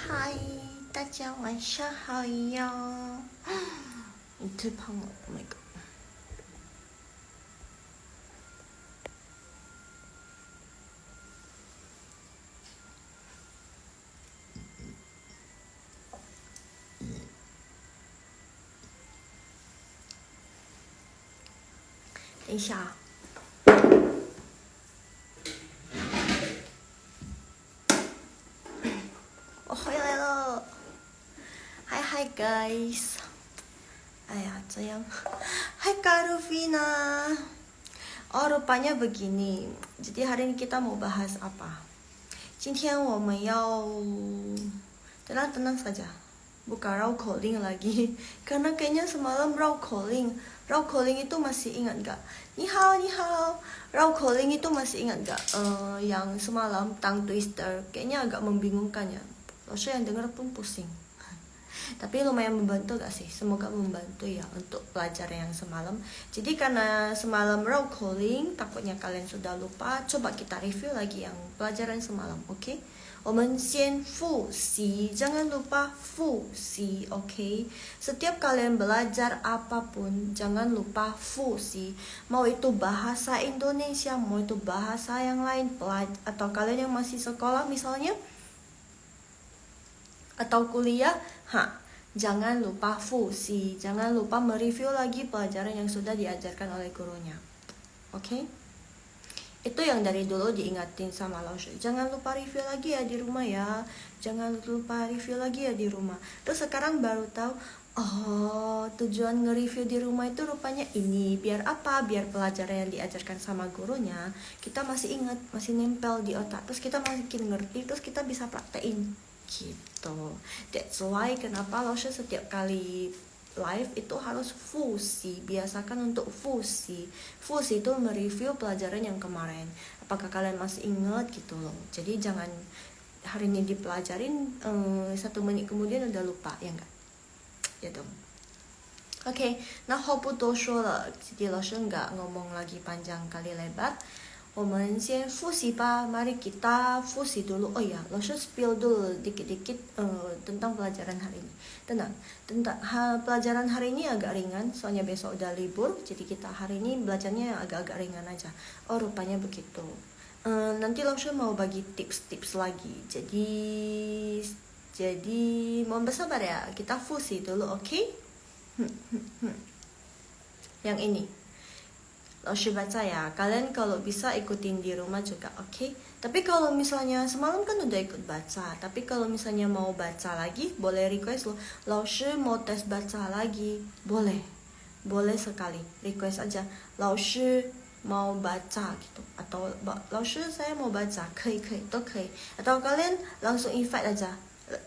嗨，大家晚上好哟！你太胖了 ，Oh my god！等一下啊，我回来了。Hi guys！哎呀，这样。Hai Kak Rufina. Oh rupanya begini. Jadi hari ini kita mau bahas apa? 今天我们要 tenang saja. Bukan raw calling lagi. Karena kayaknya semalam raw calling. Raw calling itu masih ingat gak? Ni hao. Raw calling itu masih ingat gak? Yang semalam tongue twister. Kayaknya agak membingungkan ya. Yang denger pun pusing. Tapi lumayan membantu gak sih? Semoga membantu ya untuk pelajaran yang semalam. Jadi karena semalam raw calling, takutnya kalian sudah lupa. Coba kita review lagi yang pelajaran semalam, oke? 我们先复习, jangan lupa 复习, oke? Setiap kalian belajar apapun, jangan lupa 复习. Mau itu bahasa Indonesia, mau itu bahasa yang lain, atau kalian yang masih sekolah misalnya, atau kuliah, jangan lupa 复习, jangan lupa mereview lagi pelajaran yang sudah diajarkan oleh gurunya, oke? Itu yang dari dulu diingatin sama Laoshi. Jangan lupa review lagi ya di rumah ya. Jangan lupa review lagi ya di rumah. Terus sekarang baru tahu, oh tujuan nge-review di rumah itu rupanya ini. Biar apa? Biar pelajaran yang diajarkan sama gurunya kita masih ingat, masih nempel di otak. Terus kita makin ngerti, terus kita bisa praktein gitu. That's why kenapa Laoshi setiap kali live itu harus fusi, biasakan untuk fusi. Fusi itu mereview pelajaran yang kemarin. Apakah kalian masih ingat gitu loh. Jadi jangan hari ini dipelajarin 1 menit kemudian udah lupa, ya enggak? Ya dong. Oke, nah 话不多说了, jadi 老师 enggak ngomong lagi panjang kali lebar. 我们先复习吧, mari kita fusi dulu. Oh ya, 老师 spill dulu dikit-dikit tentang pelajaran hari ini. Tentang pelajaran hari ini agak ringan, soalnya besok udah libur, jadi kita hari ini belajarnya agak-agak ringan aja. Oh rupanya begitu. Nanti 老师 mau bagi tips-tips lagi. Jadi mohon bersabar ya, kita fusi dulu, oke? Yang ini. Laoshi baca ya, kalian kalau bisa ikutin di rumah juga, oke? Tapi kalau misalnya semalam kan udah ikut baca, tapi kalau misalnya mau baca lagi, boleh request loh. Laoshi mau tes baca lagi, boleh sekali, request aja. Laoshi mau baca gitu, atau Laoshi saya mau baca, 可以 都可以. Atau kalian langsung invite aja,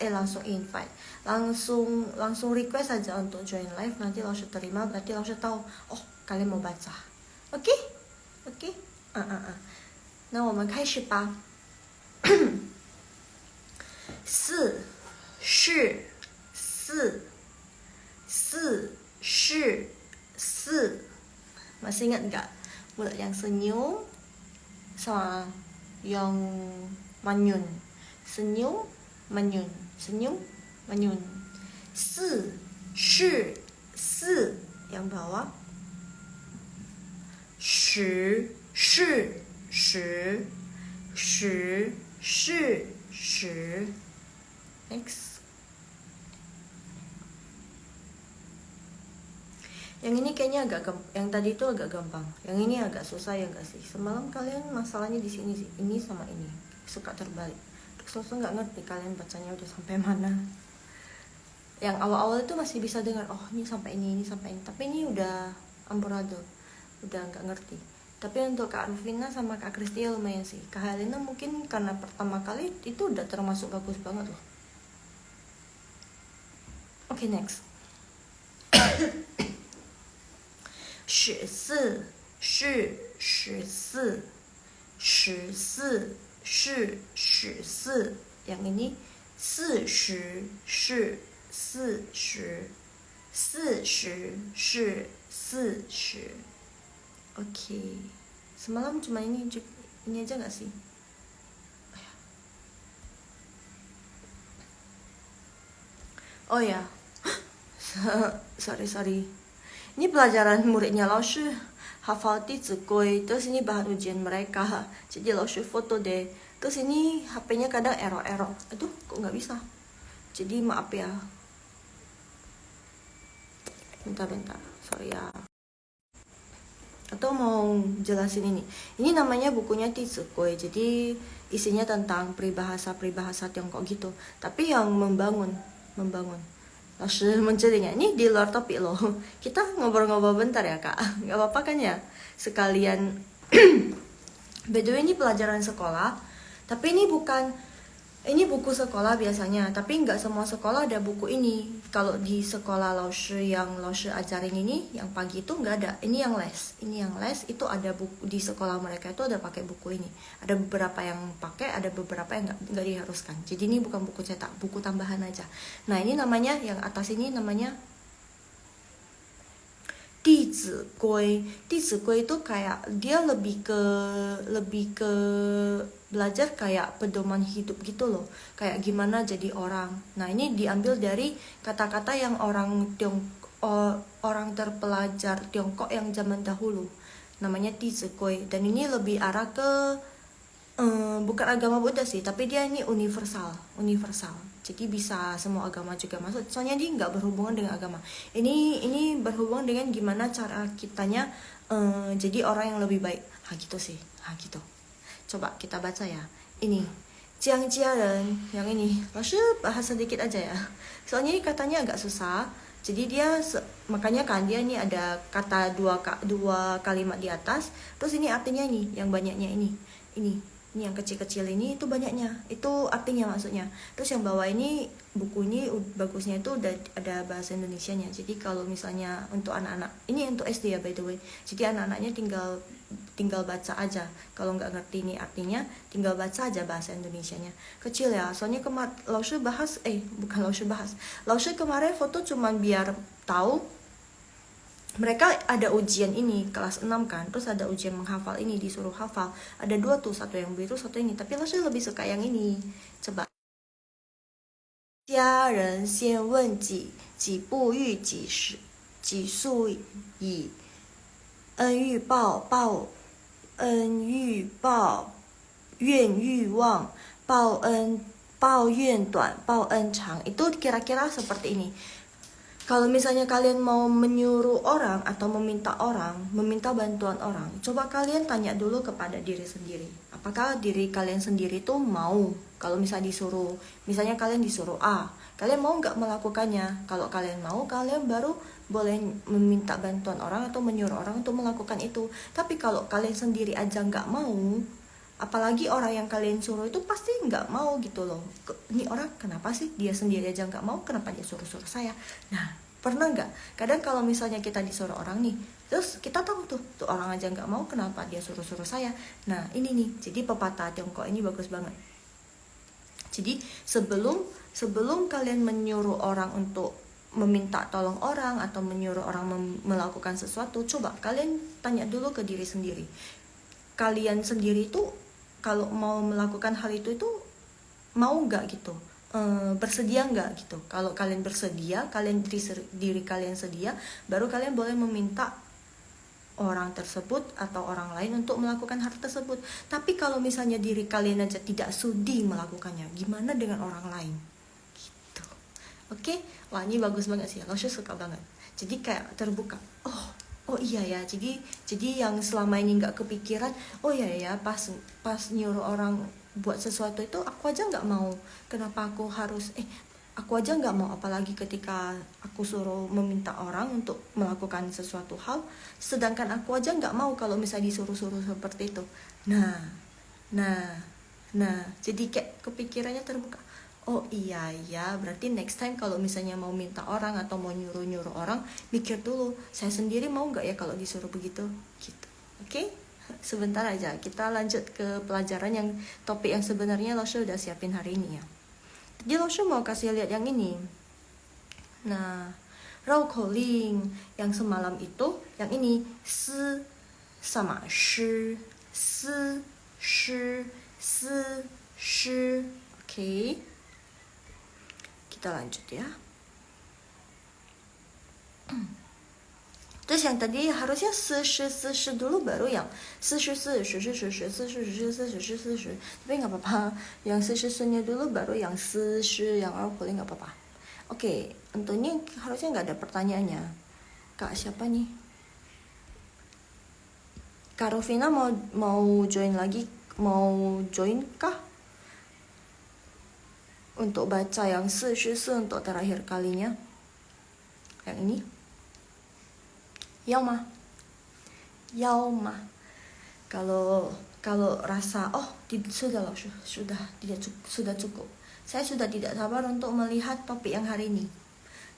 langsung request aja untuk join live, nanti Laoshi terima, berarti Laoshi tahu, oh kalian mau baca. OK， 那我们开始吧。四是四 masih ingat nggak mulut yang senyum sama yang manyun, senyum manyun. 四yang bawah, 十 Next. Yang ini kayaknya yang tadi itu agak gampang. Yang ini agak susah ya enggak sih? Semalam kalian masalahnya di sini sih. Ini sama ini suka terbalik. Terus nggak ngerti kalian bacanya udah sampai mana. Yang awal-awal itu masih bisa dengar, oh ini sampai ini sampai ini. Tapi ini udah amburadul. Udah nggak ngerti. Tapi untuk Kak Rufina sama Kak Kristi lumayan sih. Kak Helena mungkin karena pertama kali itu udah termasuk bagus banget loh. Oke, next. 14 yang ini 40 Oke. Semalam cuma ini aja gak sih? Oh ya, sorry. Ini pelajaran muridnya Laoshi hafal弟子规, terus ini bahan ujian mereka. Jadi Laoshi foto deh. Terus ini HP-nya kadang error. Aduh, kok nggak bisa. Jadi maaf ya. Bentar, sorry ya. Atau mau jelasin ini. Ini namanya bukunya 弟子规. Jadi isinya tentang peribahasa Tiongkok gitu. Tapi yang membangun. Lalu mencelinya. Ini di luar topik loh. Kita ngobrol-ngobrol bentar ya kak. Gak apa-apa kan ya? Sekalian. By the way, ini pelajaran sekolah. Tapi ini buku sekolah biasanya. Tapi nggak semua sekolah ada buku ini. Kalau di sekolah Laoshi yang Laoshi ajarin ini, yang pagi itu nggak ada. Ini yang les itu ada buku di sekolah mereka itu ada pakai buku ini. Ada beberapa yang pakai, ada beberapa yang nggak diharuskan. Jadi ini bukan buku cetak, buku tambahan aja. Nah ini namanya yang atas ini namanya 弟子规 itu kayak dia lebih ke belajar kayak pedoman hidup gitu loh, kayak gimana jadi orang. Nah ini diambil dari kata-kata yang orang terpelajar Tiongkok yang zaman dahulu, namanya 弟子规. Dan ini lebih arah ke bukan agama Buddha sih, tapi dia ini universal. Jadi bisa semua agama juga masuk. Soalnya dia nggak berhubungan dengan agama. Ini berhubungan dengan gimana cara kitanya jadi orang yang lebih baik. Gitu sih. Gitu. Coba kita baca ya. Ini Jiang yang ini. Lalu bahas sedikit aja ya. Soalnya ini katanya agak susah. Jadi dia makanya kan dia ini ada kata dua kalimat di atas. Terus ini artinya ini yang banyaknya ini yang kecil-kecil ini itu banyaknya, itu artinya maksudnya. Terus yang bawah ini buku ini bagusnya itu udah ada bahasa Indonesianya. Jadi kalau misalnya untuk anak-anak, ini untuk SD ya by the way. Jadi anak-anaknya tinggal baca aja. Kalau nggak ngerti ini artinya, tinggal baca aja bahasa Indonesianya. Kecil ya, soalnya Laoshi kemarin foto cuman biar tahu. Mereka ada ujian ini kelas 6 kan, terus ada ujian menghafal ini, disuruh hafal. Ada 2 tuh, satu yang biru, satu ini. Tapi Laoshi lebih suka yang ini. Coba. 家人先问己不欲己速矣，恩欲报怨欲忘，报怨短，报恩长. Itu kira-kira seperti ini. Kalau misalnya kalian mau menyuruh orang atau meminta bantuan orang, coba kalian tanya dulu kepada diri sendiri. Apakah diri kalian sendiri tuh mau? Kalau misalnya kalian disuruh A, kalian mau nggak melakukannya? Kalau kalian mau, kalian baru boleh meminta bantuan orang atau menyuruh orang untuk melakukan itu. Tapi kalau kalian sendiri aja nggak mau, apalagi orang yang kalian suruh itu pasti nggak mau gitu loh. Ini orang kenapa sih dia sendiri aja nggak mau, kenapa dia suruh saya? Nah, pernah nggak? Kadang kalau misalnya kita disuruh orang nih, terus kita tahu tuh orang aja nggak mau, kenapa dia suruh saya? Nah ini nih, jadi pepatah Tiongkok ini bagus banget. Jadi sebelum kalian menyuruh orang untuk meminta tolong orang atau menyuruh orang melakukan sesuatu, coba kalian tanya dulu ke diri sendiri. Kalian sendiri tuh kalau mau melakukan hal itu mau nggak gitu, bersedia nggak gitu. Kalau kalian bersedia, diri kalian sedia, baru kalian boleh meminta orang tersebut atau orang lain untuk melakukan hal tersebut. Tapi kalau misalnya diri kalian aja tidak sudi melakukannya, gimana dengan orang lain gitu. Oke? Wah ini bagus banget sih, Laoshi suka banget. Jadi kayak terbuka, oh iya ya, jadi yang selama ini nggak kepikiran, oh iya ya, pas nyuruh orang buat sesuatu itu aku aja nggak mau, kenapa aku harus aku aja nggak mau, apalagi ketika aku suruh meminta orang untuk melakukan sesuatu hal, sedangkan aku aja nggak mau kalau misalnya disuruh-suruh seperti itu. Nah jadi kayak kepikirannya terbuka, oh iya ya, berarti next time kalau misalnya mau minta orang atau mau nyuruh orang, mikir dulu, saya sendiri mau nggak ya kalau disuruh begitu gitu. Oke? Sebentar aja, kita lanjut ke pelajaran yang topik yang sebenarnya Laoshi udah siapin hari ini ya. Jadi Laoshi mau kasih lihat yang ini. Nah, Rao Ling yang semalam itu, yang ini si sama shi, Oke. Kita lanjut ya. Terus yang tadi harusnya 40 dulu baru yang 44 tapi nggak apa-apa, yang 40nya dulu baru yang 40 yang boleh nggak apa-apa. Oke, untuk ini harusnya nggak ada pertanyaannya. Kak siapa nih? Kak Rovina mau join lagi, mau join kah? Untuk baca yang 44 untuk terakhir kalinya. Yang ini. Yauma. Yauma. Kalau rasa sudah sudah cukup. Saya sudah tidak sabar untuk melihat topik yang hari ini.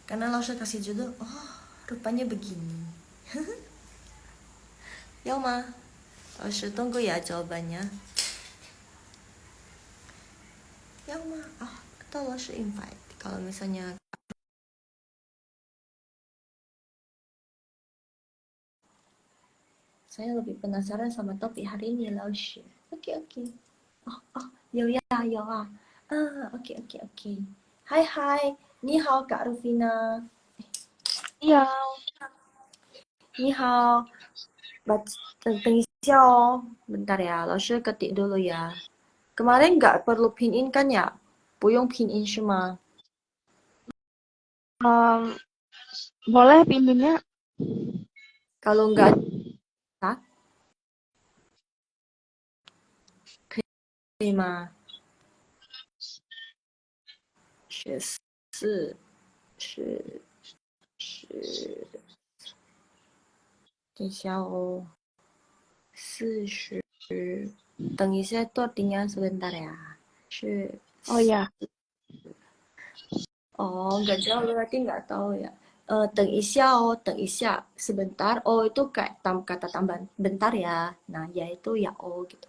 Karena Lausha kasih judul, rupanya begini. Yauma. Lausha tunggu ya jawabannya. Yauma. Atau Lausha invite. Kalau misalnya saya lebih penasaran sama topik hari ini, Lausha. Oke. Yo ya. Oke. Hai. Ni hao Kak Rufina. Iya. Ni hao. Teng isi bentar ya, Lausha ketik dulu ya. Kemarin nggak perlu pin in kan ya? Buyong pin in cuma. Boleh pinginnya. Kalau nggak可以吗？14等一下哦，40。等一下tuartinya sebentar ya. Oh ya. Nggak jauh berarti nggak tahu ya. 等一下哦，等一下 sebentar. Itu kayak kata tambahan bentar ya. Nah, ya itu ya gitu.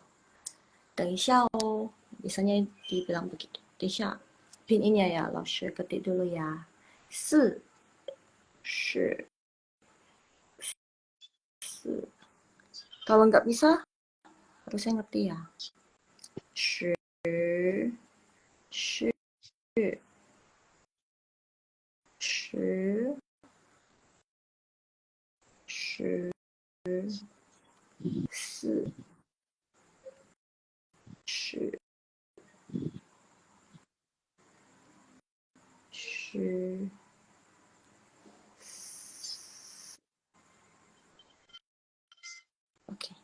等一下哦， biasanya dibilang begitu. 等一下 pin innya ya, 老师 ketik dulu ya. 4 Kalau nggak bisa harusnya ngerti ya. 10是10410 Oke.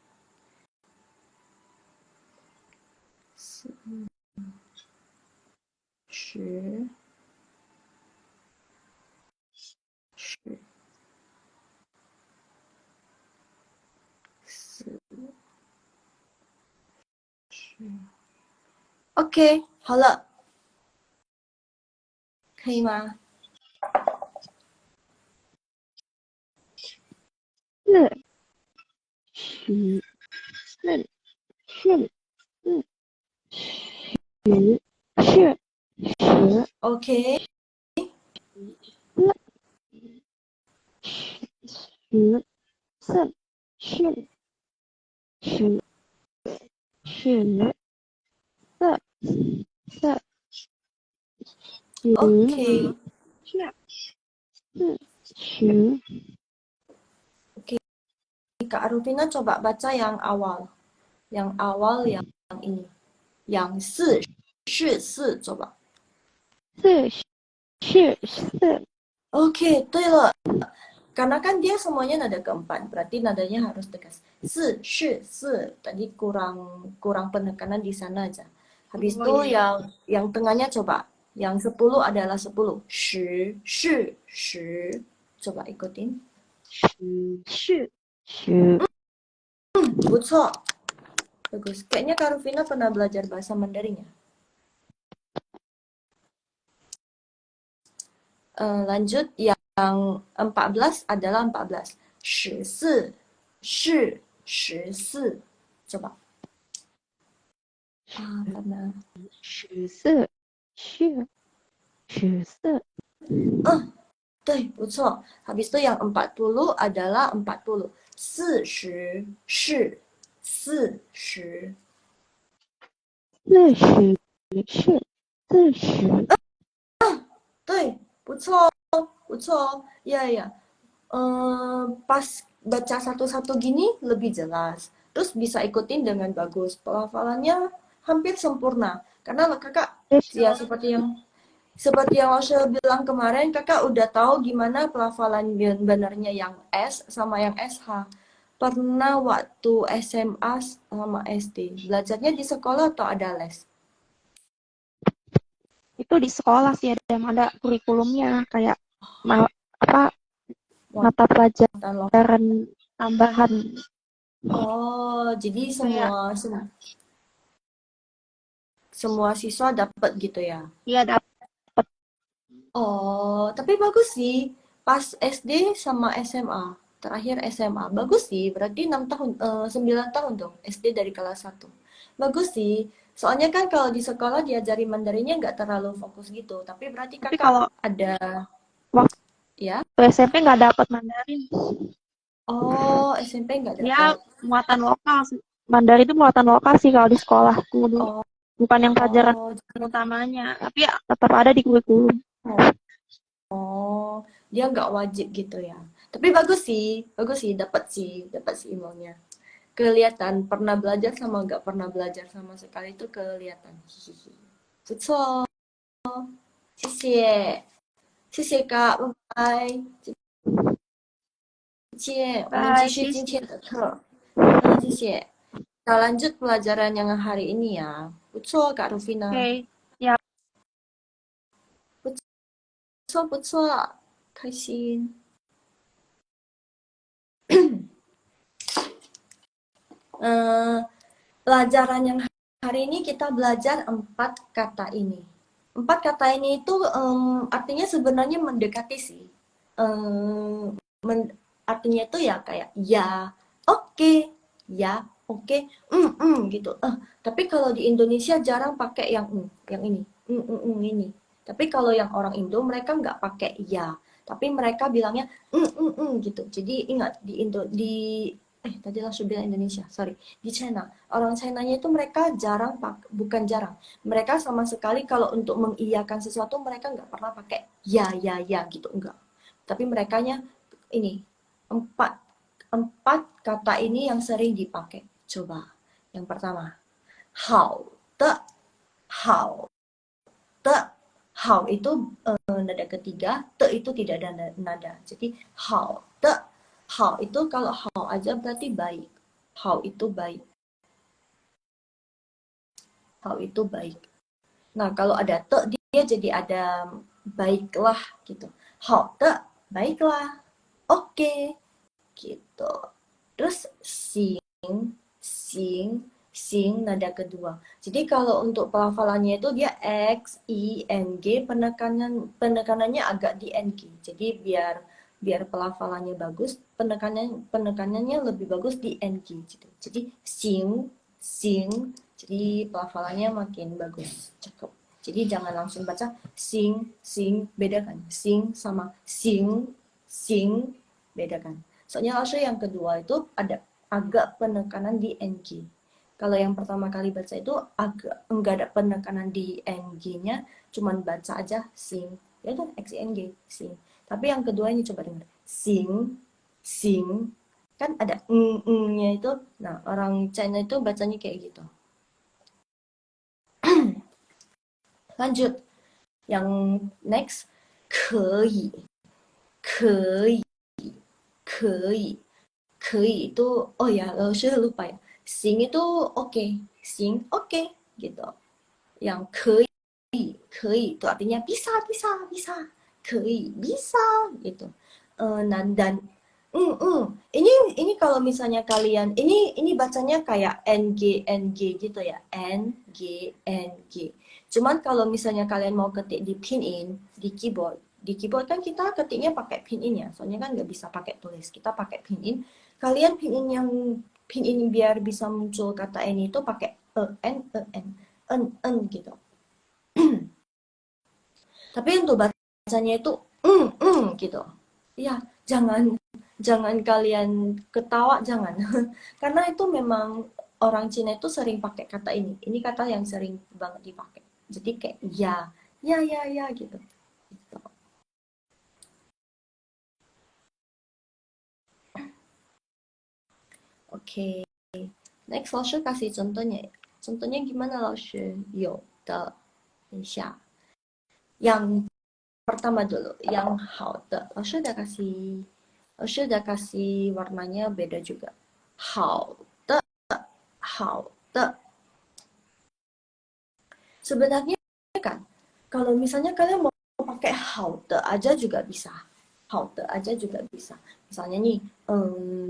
10 OK，好了，可以吗？OK，OK， Kak Arufina coba baca yang awal. Yang awal yang ini. Yang 4coba. 4 对了. Karena kan dia semuanya nada keempat, berarti nadanya harus tegas. 4 tadi kurang penekanan di sana aja. Habis itu yang tengahnya coba. Yang 10 adalah 10. 10. Coba ikutin. 不错. Bagus. Kayaknya Kak Rufina pernah belajar bahasa Mandarin ya? Lanjut, yang 14 adalah 14. 14. Coba. Pernah. 对，不错. Habis itu yang 40 adalah 40. 40. 对，不错。Yeah. pas baca satu-satu gini lebih jelas. Terus bisa ikutin dengan bagus. Pelafalannya hampir sempurna. Karena kakak ya seperti yang Osha bilang kemarin, kakak udah tahu gimana pelafalan benernya yang S sama yang SH. Pernah waktu SMA sama SD. Belajarnya di sekolah atau ada les? Itu di sekolah sih ada kurikulumnya kayak apa mata Watan pelajaran tambahan Oh, jadi kayak semua siswa dapat gitu ya? dia dapat. Oh, tapi bagus sih. Pas SD sama SMA, terakhir SMA. Bagus sih, berarti 6 tahun, 9 tahun dong. SD dari kelas 1. Bagus sih. Soalnya kan kalau di sekolah diajari Mandarinnya nggak terlalu fokus gitu. Tapi berarti Tapi kakak kalau ada, waktu ya? SMP nggak dapat Mandarin. Oh, SMP nggak Dia dapat. muatan lokal sih. Mandarin itu muatan lokal sih kalau di sekolah dulu. Oh, Bukan yang pelajaran oh, utamanya, tapi ya tetap ada di kurikulum. oh, dia nggak wajib gitu ya. Tapi bagus sih ilmunya. Kelihatan pernah belajar sama nggak pernah belajar sama sekali itu kelihatan. Hihihi. 不错，谢谢，谢谢 Kak，拜拜，再见，我们继 Bye, 续 sis. 今天的课。谢谢。Kita lanjut pelajaran yang hari ini ya. 不错，Kak Rufina，Oke, ya. 不错不错，开心。嗯，pelajaran yang hari ini kita belajar 4 kata ini. 4 kata ini itu artinya sebenarnya mendekati sih. Em, artinya itu ya kayak ya, oke, ya, oke, gitu. Tapi kalau di Indonesia jarang pakai yang ini, ini. Tapi kalau yang orang Indo mereka nggak pakai ya, tapi mereka bilangnya gitu. Jadi ingat di Indo tadi langsung bilang Indonesia, sorry. Di China, orang China-nya itu mereka bukan jarang. Mereka sama sekali kalau untuk mengiyakan sesuatu mereka nggak pernah pakai ya gitu, enggak. Tapi merekanya ini empat empat kata ini yang sering dipakai. Coba yang pertama, hao de, hao de, hao itu nada ketiga, te itu tidak ada nada. Jadi hao de, hao itu kalau hao aja berarti baik. Hao itu baik. Hao itu baik. Nah, kalau ada te dia jadi ada baiklah gitu. Hao de, baiklah. Oke, gitu. Terus sing, sing nada kedua. Jadi kalau untuk pelafalannya itu dia x, i, n, g, penekanannya agak di n, g. Jadi biar biar pelafalannya bagus, penekanannya lebih bagus di n, g. Gitu. Jadi sing. Jadi pelafalannya makin bagus, cakep. Jadi jangan langsung baca sing, bedakan. Sing sama sing, bedakan. Soalnya langsung yang kedua itu ada agak penekanan di NG. Kalau yang pertama kali baca itu agak enggak ada penekanan di NG-nya, cuman baca aja sing. Ya kan XING, sing. Tapi yang kedua ini coba dengar. Sing. Kan ada nya itu. Nah, orang China itu bacanya kayak gitu. Lanjut. Yang next, 可以，可以，可以。可以itu oh ya saya lupa ya sing itu oke sing oke gitu yang 可以itu artinya bisa 可以 bisa gitu dan ini kalau misalnya kalian ini bacanya kayak ng gitu ya ng cuman kalau misalnya kalian mau ketik di pinyin di keyboard kan kita ketiknya pakai pinyin ya soalnya kan nggak bisa pakai tulis kita pakai pinyin kalian pinyin biar bisa muncul kata ini itu pakai en gitu tapi untuk bacanya itu gitu ya jangan jangan kalian ketawa jangan karena itu memang orang Cina itu sering pakai kata ini kata yang sering banget dipakai jadi kayak ya gitu Oke. Next, 老师 kasih contohnya. Contohnya gimana 老师？有的，等一下。Yang pertama dulu, yang 好的。老师udah kasih warnanya beda juga. 好的，好的。Sebenarnya kan, kalau misalnya kalian mau pakai 好的 aja juga bisa. 好的 aja juga bisa. Misalnya nih,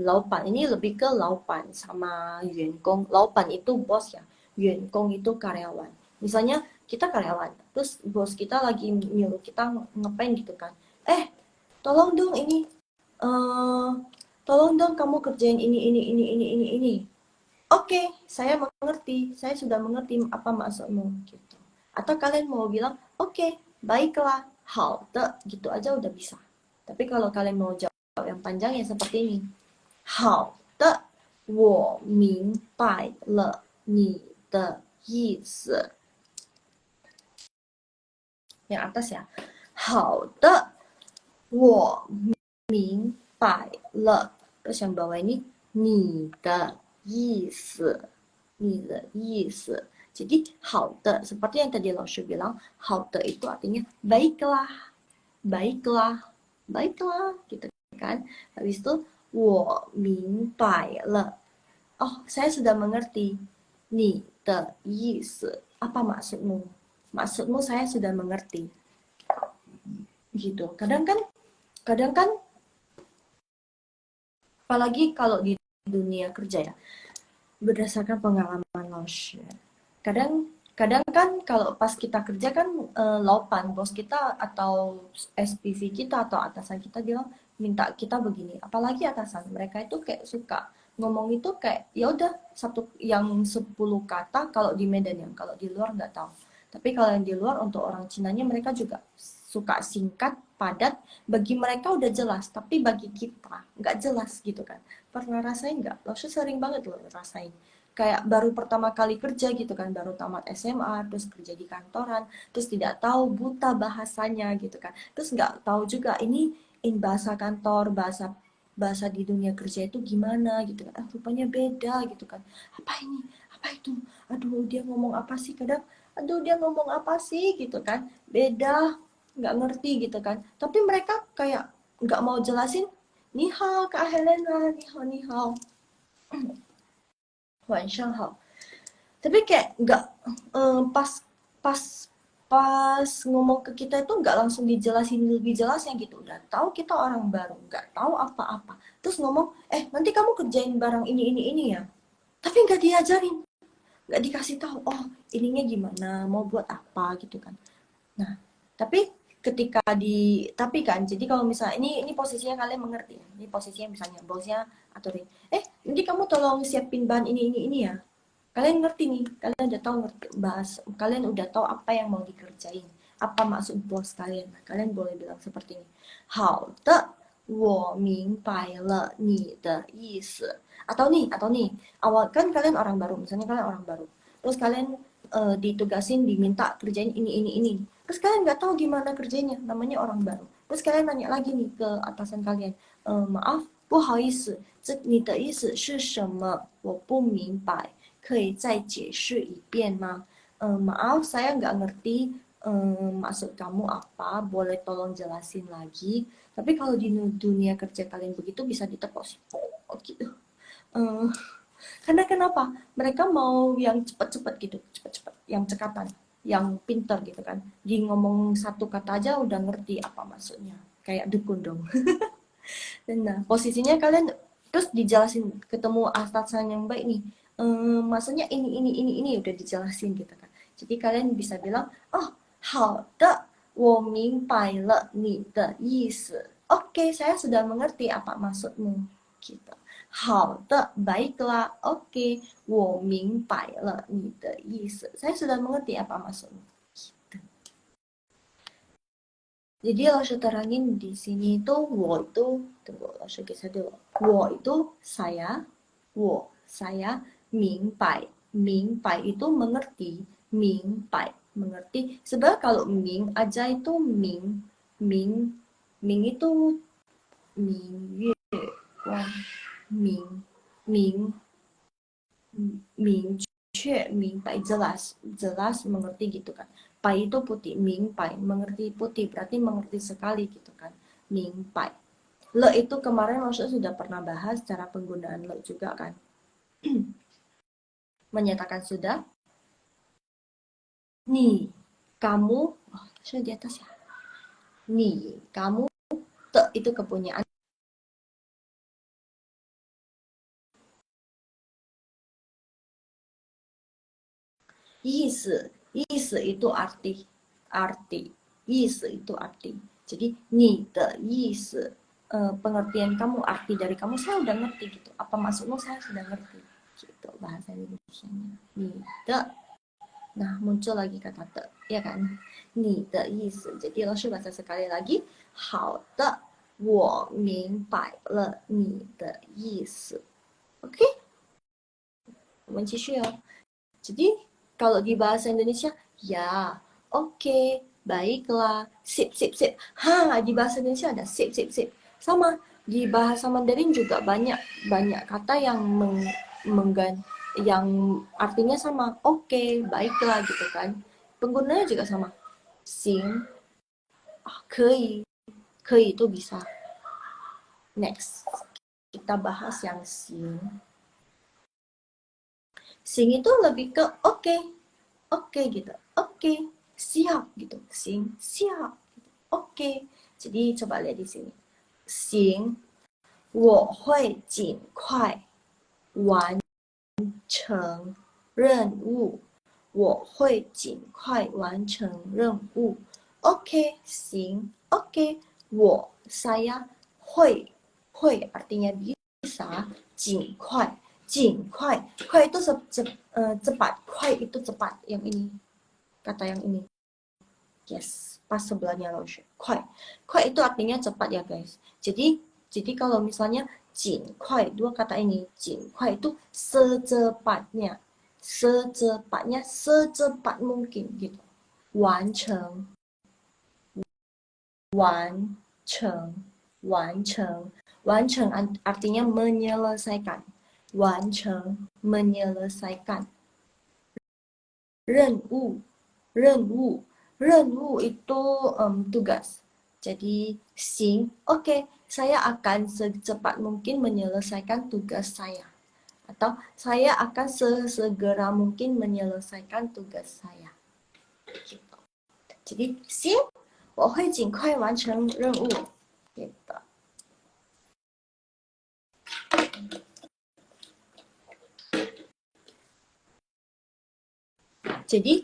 老板 ini lebih ke 老板 sama 员工. 老板 itu bos ya, 员工 itu karyawan. Misalnya kita karyawan, terus bos kita lagi nyuruh kita ngapain gitu kan. Tolong dong ini, tolong dong kamu kerjain ini. Oke, saya mengerti. Saya sudah mengerti apa maksudmu gitu. Atau kalian mau bilang, oke, baiklah, 好的, gitu aja udah bisa. Tapi kalau kalian mau jawab yang panjang ya seperti ini. 好的，我明白了你的意思. Yang atas ya. 好的，我明白了. Terus yang bawah ini 你的意思，你的意思. Jadi 好的 seperti yang tadi Laushu bilang, 好的 itu artinya baiklah, baiklah, baiklah gitu kan. Habis itu 我明白了. Oh, saya sudah mengerti. 你的意思. Apa maksudmu? Maksudmu saya sudah mengerti. Gitu. Kadang kan apalagi kalau di dunia kerja ya, berdasarkan pengalaman Laushu. Kadang kan kalau pas kita kerja kan laupan bos kita atau SPV kita atau atasan kita bilang minta kita begini. Apalagi atasan mereka itu kayak suka ngomong itu kayak ya udah satu yang 10 kata kalau di Medan yang kalau di luar nggak tahu. Tapi kalau yang di luar untuk orang Cinanya mereka juga suka singkat, padat. Bagi mereka udah jelas, tapi bagi kita nggak jelas gitu kan. Pernah rasain nggak? Langsung sering banget loh rasain. Kayak baru pertama kali kerja gitu kan, baru tamat SMA, terus kerja di kantoran, terus tidak tahu buta bahasanya gitu kan. Terus nggak tahu juga ini bahasa kantor, bahasa bahasa di dunia kerja itu gimana gitu kan. Rupanya beda gitu kan. Apa ini? Apa itu? Aduh, dia ngomong apa sih? Kadang aduh dia ngomong apa sih gitu kan, beda, nggak ngerti gitu kan, tapi mereka kayak nggak mau jelasin. Ni hao Kak Helena, ni hao, Wanshan hao. Tapi kayak nggak pas pas pas ngomong ke kita itu nggak langsung dijelasin lebih jelasnya gitu. Udah tahu kita orang baru, nggak tahu apa-apa, terus ngomong nanti kamu kerjain barang ini ya, tapi nggak diajarin, nggak dikasih tahu oh ininya gimana, mau buat apa gitu kan. Nah, tapi tapi kan, jadi kalau misalnya ini posisinya kalian mengerti ya. Ini posisinya misalnya bosnya aturin, nanti kamu tolong siapin bahan ini ya. Kalian ngerti nih, kalian udah tahu kalian udah tahu apa yang mau dikerjain, apa maksud bos kalian. Nah, kalian boleh bilang seperti ini. 好的，我明白了你的意思. Atau nih, awal kan kalian orang baru, misalnya kalian orang baru. Terus kalian ditugasin, diminta kerjain ini. Terus kalian nggak tahu gimana kerjanya, namanya orang baru. Terus kalian nanya lagi nih ke atasan kalian, maaf, 不好意思，你的意思是什么？我不明白，可以再解释一遍吗？ Maaf, saya nggak ngerti maksud kamu apa, boleh tolong jelasin lagi. Tapi kalau di dunia kerja kalian begitu bisa ditepok sih, oh gitu. Karena kenapa? Mereka mau yang cepat-cepat gitu, cepat-cepat, yang cekatan, yang pinter gitu kan. Di ngomong satu kata aja udah ngerti apa maksudnya. Kayak dukun dong. Nah, posisinya kalian terus dijelasin, ketemu atasan yang baik nih. Maksudnya ini udah dijelasin gitu kan. Jadi kalian bisa bilang, oh, 好的，我明白了你的意思. Oke, saya sudah mengerti apa maksudmu. Gitu. 好的, baiklah. Oke, 我明白了你的意思. Saya sudah mengerti apa maksudmu. Gitu. Jadi Langshu terangin di sini itu wo itu, tunggu Langshu geser dulu. Wo itu saya, saya, mingpai. Mingpai itu mengerti, mingpai mengerti. Sebenarnya kalau ming aja itu ming itu ming yue wan ming. 明明确明白jelas jelas mengerti gitu kan. Pai itu putih, mingpai mengerti putih berarti mengerti sekali gitu kan. Mingpai. Le itu kemarin maksudnya sudah pernah bahas cara penggunaan le juga kan. Menyatakan sudah. Nih, kamu, oh, sudah di atas ya. Nih, kamu, te itu kepunyaan. 意思 itu arti, arti. 意思 itu arti. Jadi, 你的意思, pengertian kamu, arti dari kamu, saya udah ngerti gitu. Apa maksudmu saya sudah ngerti. Gitu bahasa Indonesia-nya. 你的 Nah, muncul lagi kata te, ya kan? 你的意思. Jadi, langsung bahasa sekali lagi. 好的，我明白了你的意思. Oke? 我们继续 哦. Jadi, kalau di bahasa Indonesia, ya, oke, baiklah, sip, sip, sip. Ha, di bahasa Indonesia ada sip, sip, sip. Sama, di bahasa Mandarin juga banyak banyak kata yang yang artinya sama, oke, baiklah gitu kan. Penggunanya juga sama. Sing, kei, kei itu bisa. Next, kita bahas yang sing. Sing itu lebih ke oke, oke gitu, oke, siap gitu, sing, siap, oke. Jadi coba lihat di sini. Sing, 我会尽快完成任务。我会尽快完成任务。Oke, sing, oke. Saya 会 artinya bisa, 尽快 快 itu cepat, 快 itu cepat, yang ini, kata yang ini. Yes, pas sebelahnya lo Kuai. Kuai itu artinya cepat ya guys. Jadi kalau misalnya jin kuai, dua kata ini, jin kuai itu secepatnya. Secepatnya, secepat mungkin gitu. Wancheng. Wancheng. Wancheng. Wancheng artinya menyelesaikan. Wancheng, menyelesaikan. Renwu. Renwu. Renwu itu tugas. Jadi, sing, oke, saya akan secepat mungkin menyelesaikan tugas saya. Atau saya akan sesegera mungkin menyelesaikan tugas saya. Gitu. Jadi, sing, 我会尽快完成任务. Gitu. Jadi,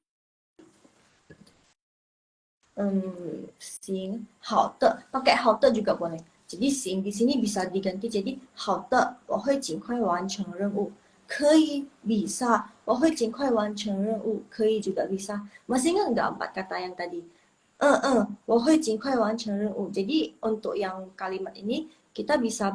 sing, 好的, pakai 好的 juga boleh. Jadi sing di sini bisa diganti jadi 好的，我会尽快完成任务。可以 bisa，我会尽快完成任务。可以 juga bisa. Masih ingat nggak 4 kata yang tadi? 我会尽快完成任务. Jadi untuk yang kalimat ini kita bisa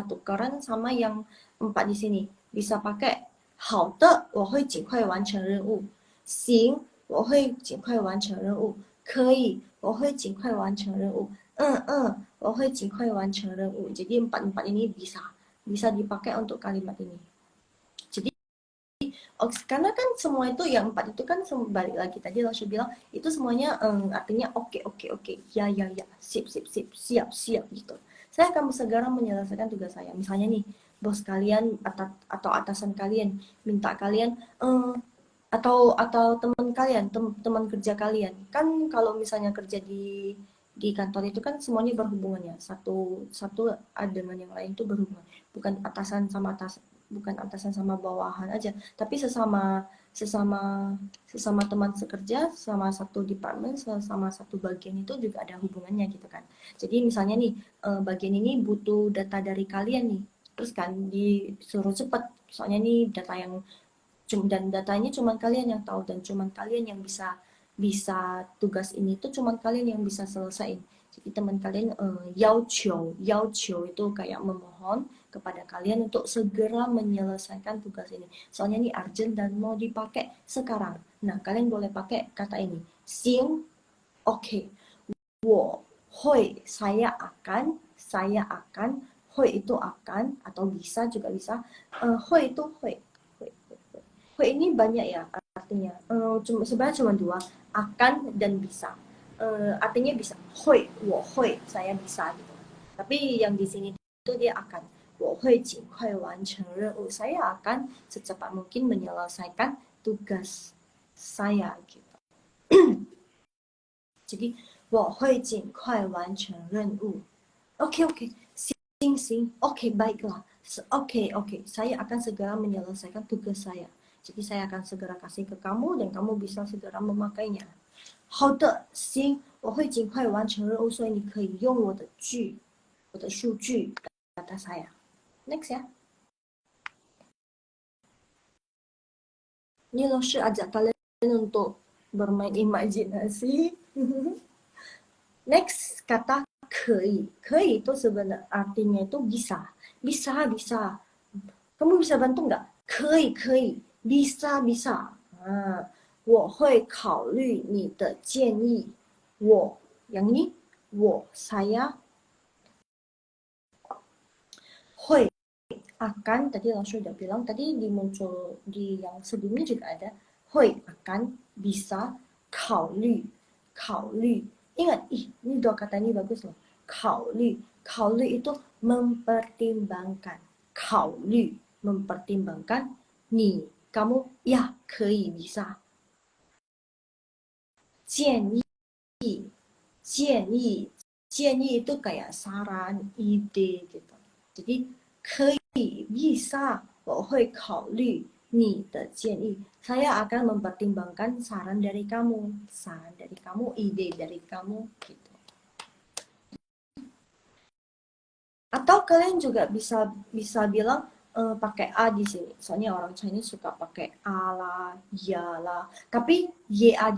tukaran sama yang 4 di sini. Bisa pakai 好的，我会尽快完成任务。行，我会尽快完成任务。可以，我会尽快完成任务。我会尽快完成任务. Jadi empat ini bisa dipakai untuk kalimat ini. Jadi karena kan semua itu yang 4 itu kan balik lagi tadi langsung bilang itu semuanya artinya oke, ya, sip, siap gitu. Saya akan segera menyelesaikan tugas saya. Misalnya nih, bos kalian atau atasan kalian minta kalian atau teman kalian, teman kerja kalian. Kan kalau misalnya kerja di kantor itu kan semuanya berhubungan ya. Satu dengan yang lain itu berhubungan. Bukan atasan sama bawahan aja, tapi sesama teman sekerja, sama satu departemen, sama satu bagian itu juga ada hubungannya gitu kan. Jadi misalnya nih bagian ini butuh data dari kalian nih. Terus kan disuruh cepat. Soalnya nih data yang dan datanya cuma kalian yang tahu dan cuma kalian yang bisa tugas ini tuh cuma kalian yang bisa selesaiin. Jadi teman kalian yao itu kayak memohon kepada kalian untuk segera menyelesaikan tugas ini. Soalnya ini urgent dan mau dipakai sekarang. Nah, kalian boleh pakai kata ini. Xing, oke. Wo hui, saya akan hui itu akan atau bisa juga bisa. Hui itu hui. Hui ini banyak ya artinya. Sebenarnya cuma dua, akan dan bisa. Artinya bisa. Hui, wo hui, saya bisa gitu. Tapi yang di sini itu dia akan. Wo hui jin kuai wan cheng renwu. Saya akan secepat mungkin menyelesaikan tugas saya gitu. Jadi, 我会尽快完成任务. Oke, oke. Sing, sing. Oke, baiklah. Oke, oke. Saya akan segera menyelesaikan tugas saya. Jadi saya akan segera kasih ke kamu dan kamu bisa segera memakainya. 好的，行，我会尽快完成任务，所以你可以用我的数据 kata saya. Next ya. Ini loh ajak kalian untuk bermain imajinasi. Next kata 可以，可以 itu sebenarnya artinya itu bisa, bisa, bisa. Kamu bisa bantu nggak? 可以，可以 bisa, bisa. 我会考虑你的建议。我 yang ini 我 saya 会 akan tadi langsung udah bilang tadi muncul di yang sebelumnya juga ada 会 akan bisa 考虑 ingat ini dua kata ini bagus loh 考虑 itu mempertimbangkan 考虑 mempertimbangkan ni kamu ya 可以 bisa 建议 itu kayak saran ide gitu jadi 可以 bisa 我会考虑你的建议 saya akan mempertimbangkan saran dari kamu ide dari kamu gitu atau kalian juga bisa bilang pakai a di sini soalnya orang Chinese suka pakai a lah ya lah tapi ya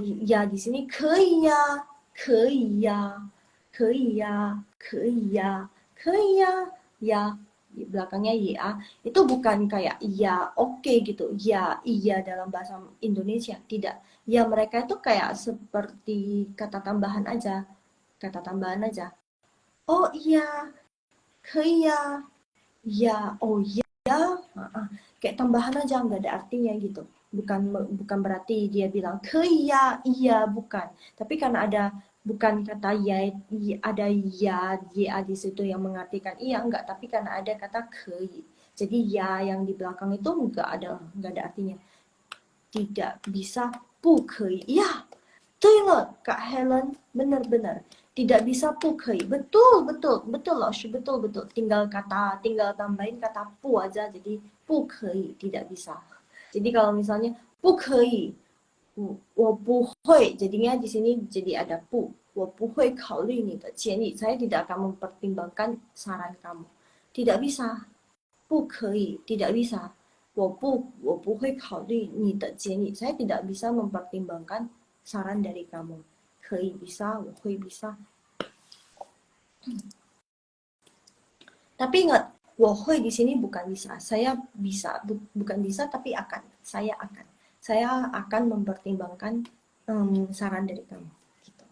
di sini 可以呀可以呀可以呀可以呀可以呀ya di belakangnya ya itu bukan kayak iya oke gitu ya iya dalam bahasa Indonesia tidak ya mereka itu kayak seperti kata tambahan aja oh iya 可以呀 ya oh ya kayak tambahan aja nggak ada artinya gitu bukan berarti dia bilang 可以呀 iya bukan tapi karena ada bukan kata ya ada ya di situ yang mengartikan iya enggak tapi karena ada kata 可以 jadi ya yang di belakang itu nggak ada artinya tidak bisa 不可以 ya 对了 Kak Helen benar-benar tidak bisa 不可以 betul loh betul tinggal tambahin kata 不 aja jadi 不可以 tidak bisa jadi kalau misalnya 不可以我不会 jadinya di sini jadi ada 不我不会考虑你的建议 saya tidak akan mempertimbangkan saran kamu tidak bisa 不可以 tidak bisa 我不会考虑你的建议 saya tidak bisa mempertimbangkan saran dari kamu 可以 bisa 我会 bisa tapi ingat 我会 di sini bukan bisa saya bisa bukan bisa tapi akan saya akan mempertimbangkan saran dari kamu gitu.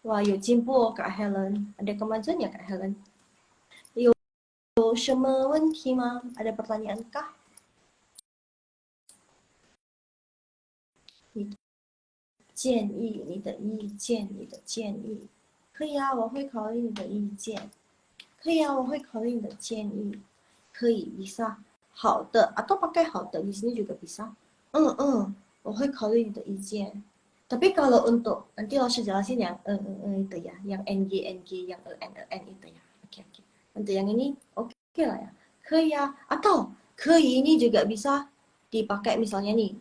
Wah 有进步 Kak Helen ada kemajuan ya Kak Helen 有什么问题吗 ada pertanyaan kah 建议你的意见可以啊我会考虑你的意见可以啊我会考虑你的建议可以 bisa 好的 atau pakai 好的 di sini juga bisa 我会考虑你的意见 tapi kalau untuk nanti lo jelasin yang itu ya yang ng yang en itu ya oke untuk yang ini oke lah ya 可以啊 atau 可以 ini juga bisa dipakai misalnya nih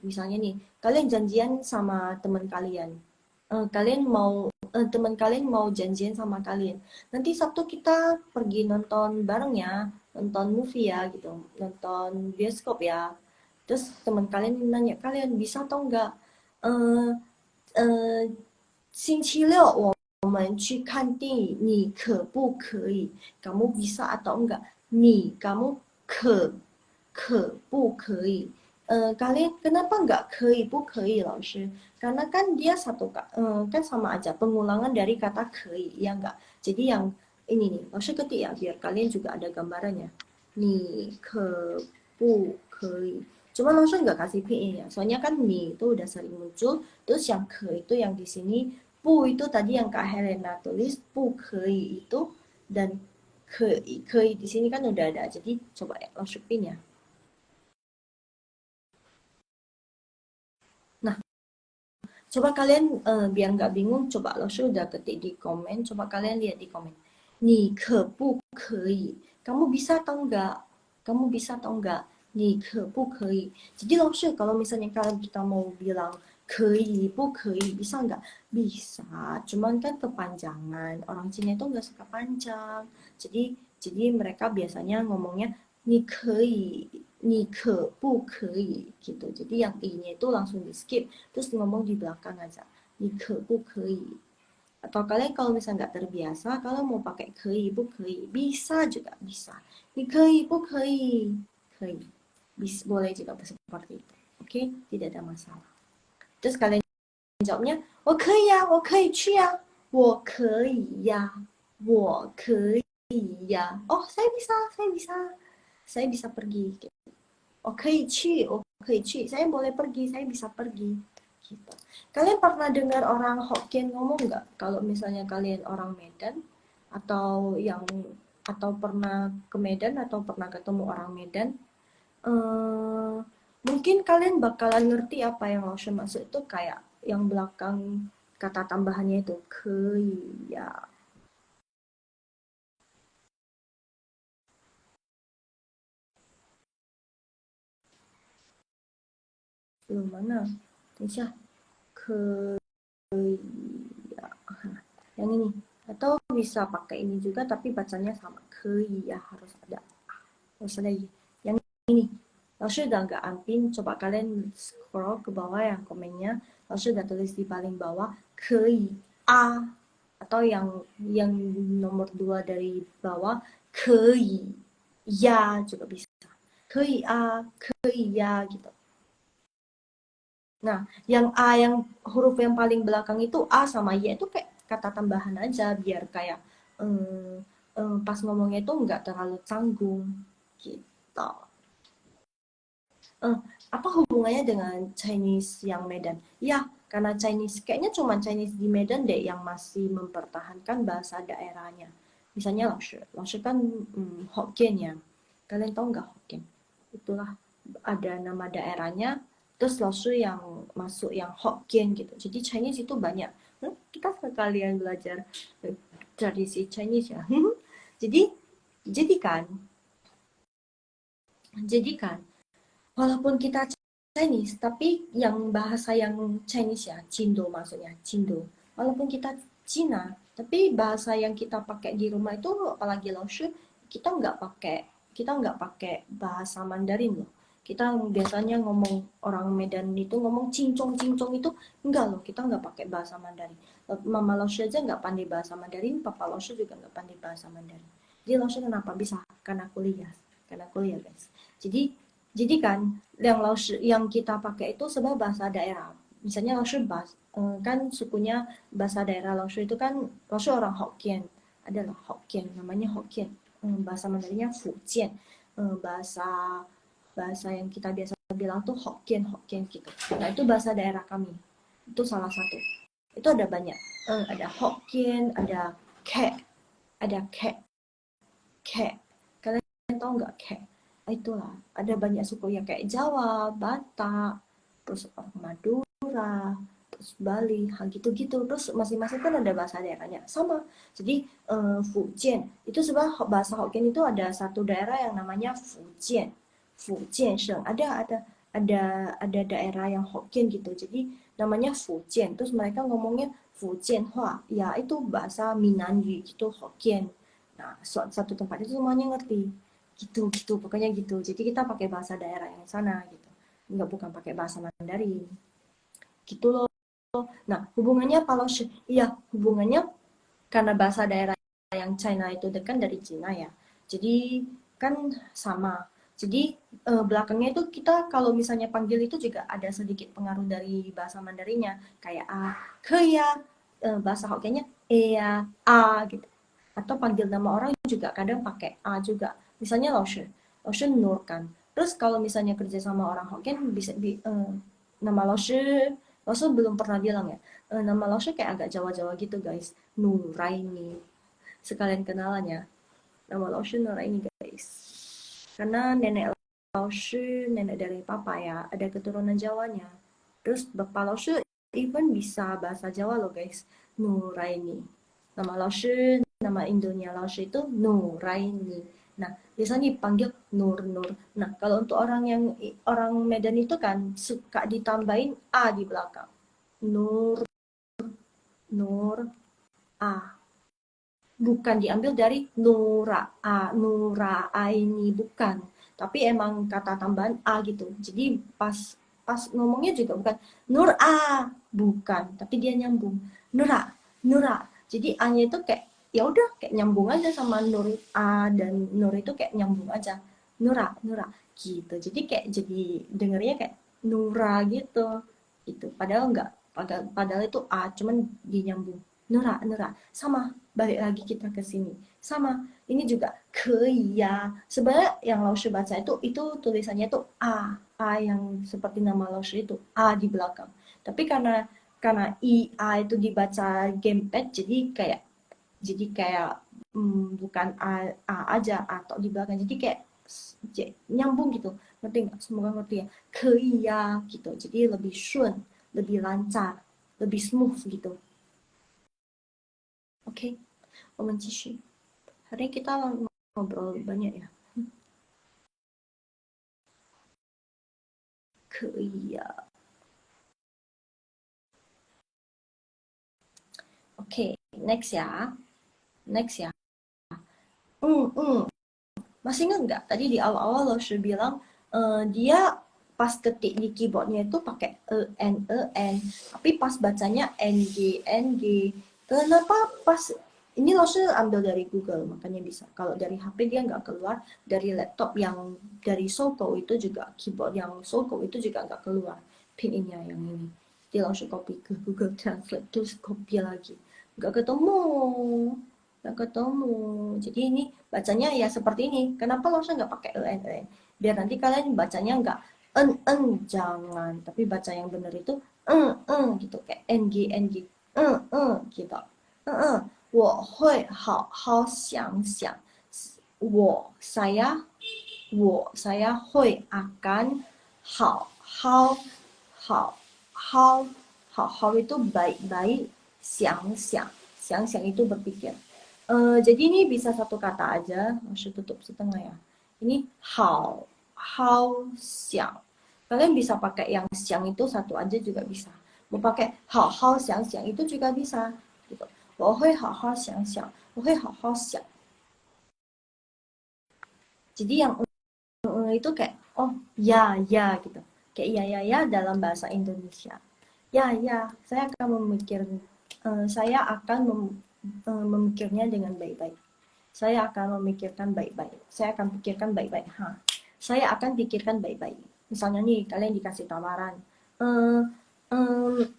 kalian janjian sama teman kalian teman kalian mau janjian sama kalian nanti Sabtu kita pergi nonton bareng ya nonton movie ya gitu nonton bioskop ya terus teman kalian nanya kalian bisa atau enggak 星期六我们去看电影你可不可以 kamu bisa atau enggak kamu 可不可以 kalian kenapa enggak 可以不可以老师 karena kan dia kan sama aja pengulangan dari kata 可以 ya enggak jadi yang Ini nih, langsung ketik ya biar kalian juga ada gambarannya. Ni ke bu kei. Cuma langsung nggak kasih PE ya. Soalnya kan ni itu udah sering muncul. Terus yang ke itu yang di sini, bu itu tadi yang Kak Helena tulis, bu kei itu, dan kei di sini kan udah ada. Jadi coba ya langsung pin ya. Nah, coba kalian biar nggak bingung, coba lo sudah ketik di komen, coba kalian lihat di komen. Ni ke bu kei. Kamu bisa atau enggak? Kamu bisa atau enggak? Ni ke bu kei. Jadi lo kalau misalnya kalian kita mau bilang kei, bu kei, bisa enggak? Bisa. Cuman kan kepanjangan. Orang Cina itu enggak suka panjang. Jadi mereka biasanya ngomongnya ni kei, ni ke bu kei gitu. Jadi yang i-nya itu langsung di skip terus ngomong di belakang aja. Ni ke bu kei. Atau kalian kalau misalnya nggak terbiasa, kalau mau pakai kei bu kei, bisa juga bisa. Ni kei bu kei, kei. Bisa, boleh juga seperti itu. Oke, tidak ada masalah. Terus kalian jawabnya, 我可以呀，我可以呀，我可以呀。Oh, saya bisa pergi. 我可以去, saya boleh pergi, saya bisa pergi. Gitu. Kalian pernah dengar orang Hokkien ngomong nggak? Kalau misalnya kalian orang Medan atau yang atau pernah ke Medan atau pernah ketemu orang Medan, eh, mungkin kalian bakalan ngerti apa yang Laotian maksud itu kayak yang belakang kata tambahannya itu ke ya belum mana? 等一下，可 yang ini atau bisa pakai ini juga tapi bacanya sama ya harus ada yang ini langsung udah nggak anpin coba kalian scroll ke bawah yang komennya langsung udah tulis di paling bawah a atau yang nomor 2 dari bawah ya juga bisa a ya gitu. Nah, yang A yang huruf yang paling belakang itu A sama Y itu kayak kata tambahan aja biar kayak pas ngomongnya itu nggak terlalu canggung gitu. Eh, apa hubungannya dengan Chinese yang Medan? Ya, karena Chinese kayaknya cuma Chinese di Medan deh yang masih mempertahankan bahasa daerahnya. Misalnya Laoshi, Laoshi kan Hokkien ya. Kalian tahu nggak Hokkien? Itulah ada nama daerahnya. Terus Laoshi yang masuk yang Hokkien gitu. Jadi Chinese itu banyak. Kita sekalian belajar tradisi Chinese ya. jadi jadi kan, jadi kan walaupun kita Chinese, tapi yang bahasa yang Chinese ya, Cindo maksudnya, Cindo. Walaupun kita Cina, tapi bahasa yang kita pakai di rumah itu, apalagi Laoshi, kita nggak pakai bahasa Mandarin loh. Kita biasanya ngomong orang Medan itu ngomong cincong cincong itu enggak loh, kita nggak pakai bahasa Mandarin. Mama Laoshi aja nggak pandai bahasa Mandarin, Papa Laoshi juga nggak pandai bahasa Mandarin. Jadi Laoshi kenapa bisa? Karena kuliah guys. Jadi kan yang kita pakai itu sebenarnya bahasa daerah. Misalnya Laoshi kan sukunya bahasa daerah Laoshi itu kan Laoshi orang Hokkien. Adalah Hokkien, namanya Hokkien. Bahasa Mandarinnya Fujian. Bahasa bahasa yang kita biasa bilang tuh Hokkien Hokkien gitu. Nah, itu bahasa daerah kami. Itu salah satu. Itu ada banyak. Ada Hokkien, ada Kek, ada Kek. Kalian tahu nggak Kek? Itulah ada banyak suku yang kayak Jawa, Batak, terus orang Madura, terus Bali, hal gitu-gitu. Terus masing-masing kan ada bahasa daerahnya sama. Jadi Fujian itu sebenarnya bahasa Hokkien itu ada satu daerah yang namanya Fujian, Fujian Sheng. Ada daerah yang Hokkien gitu. Jadi namanya Fujian. Terus mereka ngomongnya Fujian Hua. Ya itu bahasa Minanyu gitu Hokkien. Nah, satu tempat itu semuanya ngerti gitu pokoknya gitu jadi kita pakai bahasa daerah yang sana gitu nggak bukan pakai bahasa Mandarin gitu loh. Nah hubungannya kalau iya hubungannya karena bahasa daerah yang China itu dekat dari Cina ya jadi kan sama jadi belakangnya itu kita kalau misalnya panggil itu juga ada sedikit pengaruh dari bahasa Mandarinnya kayak a ke ya bahasa Hokkiennya e ya a gitu Atau panggil nama orang juga kadang pakai a juga. Misalnya Laoshi Nur kan. Terus kalau misalnya kerja sama orang Hokkien bisa nama Laoshi belum pernah bilang ya. Nama Laoshi kayak agak Jawa-Jawa gitu guys. Nuraini. Sekalian kenalan ya. Nama Laoshi Nuraini guys. Karena nenek Laoshi, nenek dari papa ya, ada keturunan Jawanya. Terus bapak Laoshi even bisa bahasa Jawa loh guys. Nuraini. Nama Laoshi, nama Indonya Laoshi itu Nuraini. Nah, biasanya dipanggil Nur Nur. Nah, kalau untuk orang Medan itu kan suka ditambahin A di belakang. Nur Nur A. Bukan diambil dari Nura Aini, bukan. Tapi emang kata tambahan A gitu. Jadi pas pas ngomongnya juga bukan Nur A, bukan, tapi dia nyambung. Nura, Nura. Jadi A-nya itu kayak ya udah kayak nyambung aja sama Nur A dan Nur itu kayak nyambung aja. Nura, Nura gitu. Jadi kayak jadi dengernya kayak Nura gitu. Gitu. Padahal enggak, padahal itu A, cuman dinyambung. Nura, Nura. Sama, balik lagi kita ke sini. Sama, ini juga kei ya. Sebenarnya yang Laoshi baca itu tulisannya itu A yang seperti nama Laoshi itu A di belakang. Tapi karena A itu dibaca gamepad jadi kayak bukan A aja atau di belakang. Jadi kayak nyambung gitu. Ngerti nggak? Semoga ngerti ya. Kei ya gitu. Jadi lebih shun, lebih lancar, lebih smooth gitu. Oke, 我们继续. Hari ini kita ngobrol banyak ya. 可以呀。Oke, next ya. Next ya. Hmm, hmm. Masih ingat nggak? Tadi di awal-awal lo sudah bilang dia pas ketik di keyboardnya itu pakai E, N. Tapi pas bacanya N, G. Kenapa pas ini lo sudah ambil dari Google, makanya bisa. Kalau dari HP dia nggak keluar, dari laptop yang dari Soko itu juga, keyboard yang Soko itu juga nggak keluar pinnya yang ini. Dia langsung copy ke Google Translate, terus copy lagi. Nggak ketemu. Nggak ketemu. Jadi ini bacanya ya seperti ini. Kenapa langsung nggak pakai en? Biar nanti kalian bacanya nggak jangan. Tapi baca yang benar itu gitu. Kayak ng, gitu. 我会好好想想。saya会 akan 好好itu baik-baik, 想想itu berpikir. Jadi ini bisa satu kata aja, harus tutup setengah ya. Ini hao xiang. Kalian bisa pakai yang xiang itu satu aja juga bisa. Mau pakai hao xiang xiang itu juga bisa. Gitu. 我会好好想想，我会好好想. Jadi yang itu kayak oh ya gitu. Kayak ya dalam bahasa Indonesia. Ya, saya akan memikirnya dengan baik-baik. Saya akan memikirkan baik-baik. Saya akan pikirkan baik-baik. Saya akan pikirkan baik-baik. Misalnya nih, kalian dikasih tawaran. Eh, em,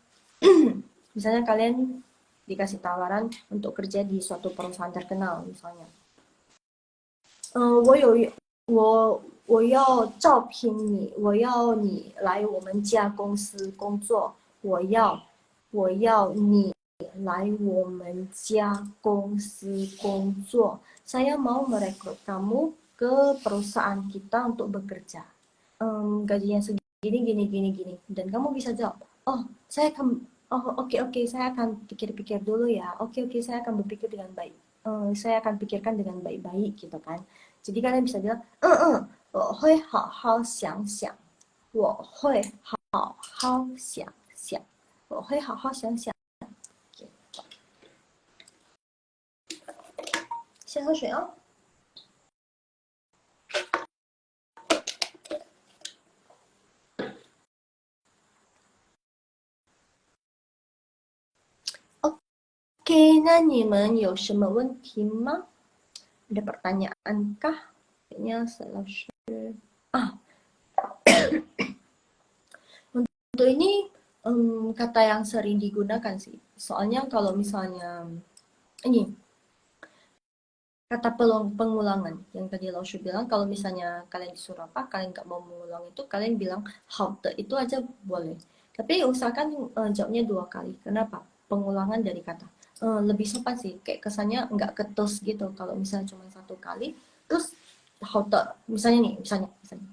misalnya kalian dikasih tawaran untuk kerja di suatu perusahaan terkenal, misalnya. 我要招聘你，我要你来我们家公司工作，我要你来我们家公司工作. Saya mau merekrut kamu ke perusahaan kita untuk bekerja. Gajinya segini, gini. Dan kamu bisa jawab, oke, saya akan pikir-pikir dulu ya. Oke, saya akan berpikir dengan baik. Saya akan pikirkan dengan baik-baik gitu kan. Jadi kalian bisa bilang, 我会好好想想，我会好好想想，我会好好想想。先喝水哦。OK，那你们有什么问题吗？ Ada pertanyaan kah? Kayaknya selesai. Untuk ini kata yang sering digunakan sih. Soalnya kalau misalnya ini kata pengulangan yang tadi Laushu bilang, kalau misalnya kalian disuruh apa, kalian nggak mau mengulang itu, kalian bilang haute itu aja boleh. Tapi usahakan jawabnya 2 kali. Kenapa? Pengulangan dari kata. Lebih sopan sih, kayak kesannya nggak ketus gitu. Kalau misalnya cuma 1 kali, terus haute, misalnya nih,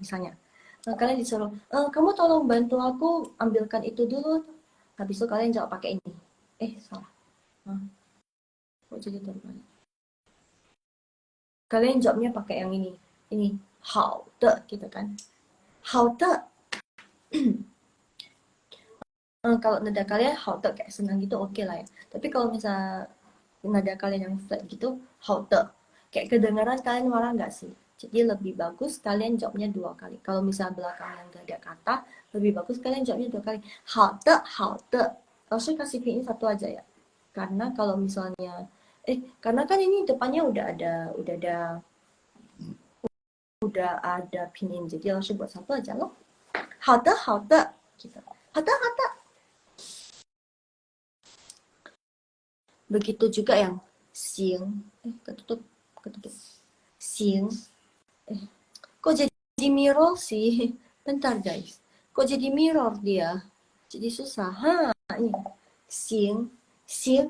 misalnya, kalian disuruh, kamu tolong bantu aku ambilkan itu dulu. Habis itu kalian jawab pakai ini. Salah. Kok jadi terbalik? Kalian jawabnya pakai yang ini 好的 gitu kan. 好的 kalau nada kalian 好的 kayak senang gitu oke lah ya. Tapi kalau misalnya nada kalian yang flat gitu 好的 kayak kedengaran kalian marah nggak sih? Jadi lebih bagus kalian jawabnya 2 kali. Kalau misalnya belakangnya nggak ada kata, lebih bagus kalian jawabnya 2 kali. 好的好的 langsung kasih pinyin satu aja ya. Karena kalau misalnya karena kan ini depannya udah ada pinyin, jadi langsung buat satu aja loh. 好的好的 gitu. 好的好的 begitu juga yang sing ketutup sing kok jadi mirror sih. Bentar guys, kok jadi mirror dia, jadi susah. Ini sing sing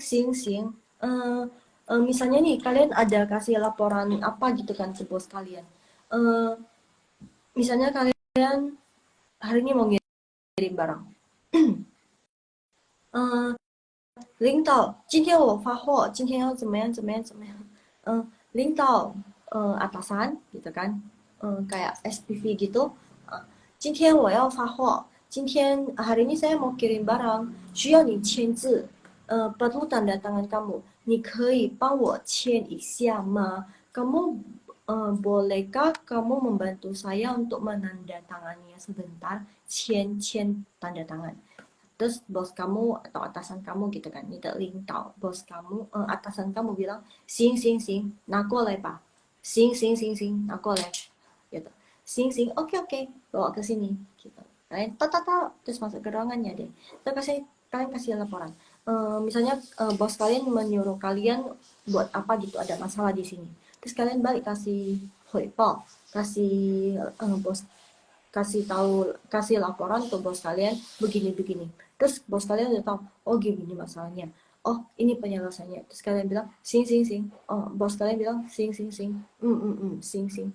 misalnya nih kalian ada kasih laporan apa gitu kan ke bos kalian. Misalnya kalian hari ini mau ngirim barang. 领导，今天我发货，今天要怎么样怎么样怎么样？领导atasan gitu kan, kayak SPV gitu. 今天我要发货，今天hari ini saya mau kirim barang，需要你签字，perlu tanda tangan kamu，你可以帮我签一下吗？kamu bolehkah kamu membantu saya untuk menandatangannya sebentar? 签tanda tangan. Terus bos kamu atau atasan kamu gitu kan, minta tahu bos kamu, atasan kamu bilang, sing sing sing, nakoleh pak, sing sing sing sing, nakoleh, gitu, sing sing, oke, bawa ke sini, gitu. Kalian tata, terus masuk ke ruangannya deh. Terus kalian kasih laporan. Misalnya bos kalian menyuruh kalian buat apa gitu, ada masalah di sini. Terus kalian balik kasih huipao, kasih bos kasih laporan ke bos kalian begini. Terus bos kalian udah tahu, oh gini masalahnya. Oh, ini penyelesaiannya. Terus kalian bilang, sing. Oh, bos kalian bilang, sing. Sing.